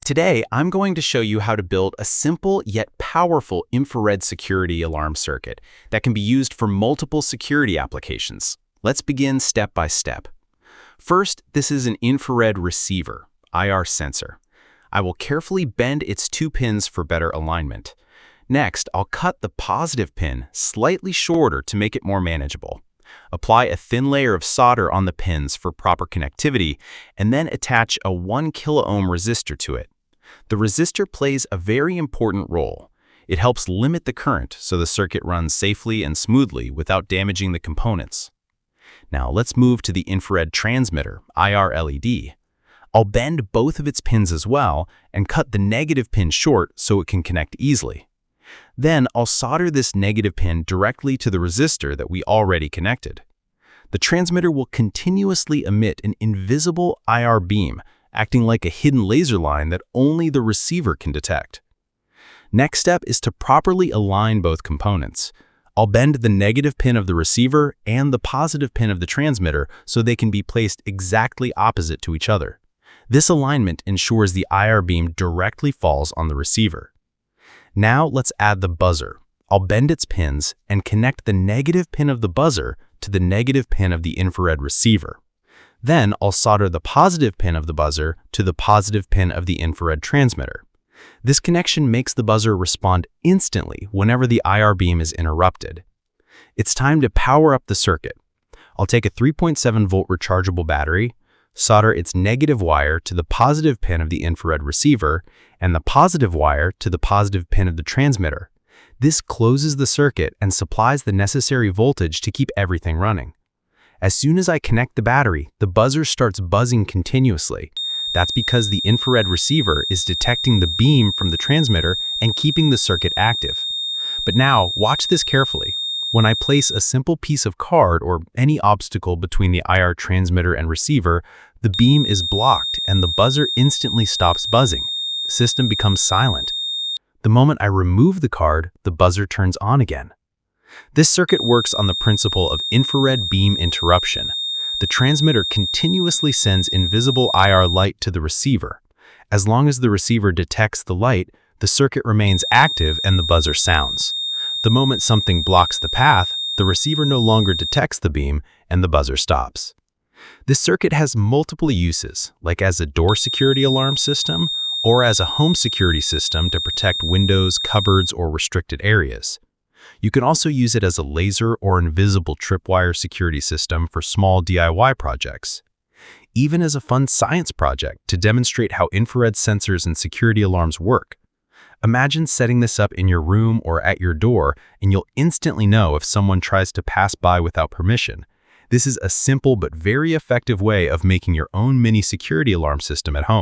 Today, I'm going to show you how to build a simple yet powerful infrared security alarm circuit that can be used for multiple security applications. Let's begin step by step. First, this is an infrared receiver, IR sensor. I will carefully bend its two pins for better alignment. Next, I'll cut the positive pin slightly shorter to make it more manageable. Apply a thin layer of solder on the pins for proper connectivity, and then attach a 1 kilo-ohm resistor to it. The resistor plays a very important role. It helps limit the current so the circuit runs safely and smoothly without damaging the components. Now let's move to the infrared transmitter, IR LED. I'll bend both of its pins as well and cut the negative pin short so it can connect easily. Then I'll solder this negative pin directly to the resistor that we already connected. The transmitter will continuously emit an invisible IR beam, acting like a hidden laser line that only the receiver can detect. Next step is to properly align both components. I'll bend the negative pin of the receiver and the positive pin of the transmitter so they can be placed exactly opposite to each other. This alignment ensures the IR beam directly falls on the receiver. Now let's add the buzzer. I'll bend its pins and connect the negative pin of the buzzer to the negative pin of the infrared receiver. Then I'll solder the positive pin of the buzzer to the positive pin of the infrared transmitter. This connection makes the buzzer respond instantly whenever the IR beam is interrupted. It's time to power up the circuit. I'll take a 3.7-volt rechargeable battery, solder its negative wire to the positive pin of the infrared receiver, and the positive wire to the positive pin of the transmitter. This closes the circuit and supplies the necessary voltage to keep everything running. As soon as I connect the battery, the buzzer starts buzzing continuously. That's because the infrared receiver is detecting the beam from the transmitter and keeping the circuit active. But now, watch this carefully. When I place a simple piece of card or any obstacle between the IR transmitter and receiver, the beam is blocked and the buzzer instantly stops buzzing. The system becomes silent. The moment I remove the card, the buzzer turns on again. This circuit works on the principle of infrared beam interruption. The transmitter continuously sends invisible IR light to the receiver. As long as the receiver detects the light, the circuit remains active and the buzzer sounds. The moment something blocks the path, the receiver no longer detects the beam and the buzzer stops. This circuit has multiple uses, like as a door security alarm system or as a home security system to protect windows, cupboards, or restricted areas. You can also use it as a laser or invisible tripwire security system for small DIY projects. Even as a fun science project to demonstrate how infrared sensors and security alarms work. Imagine setting this up in your room or at your door, and you'll instantly know if someone tries to pass by without permission. This is a simple but very effective way of making your own mini security alarm system at home.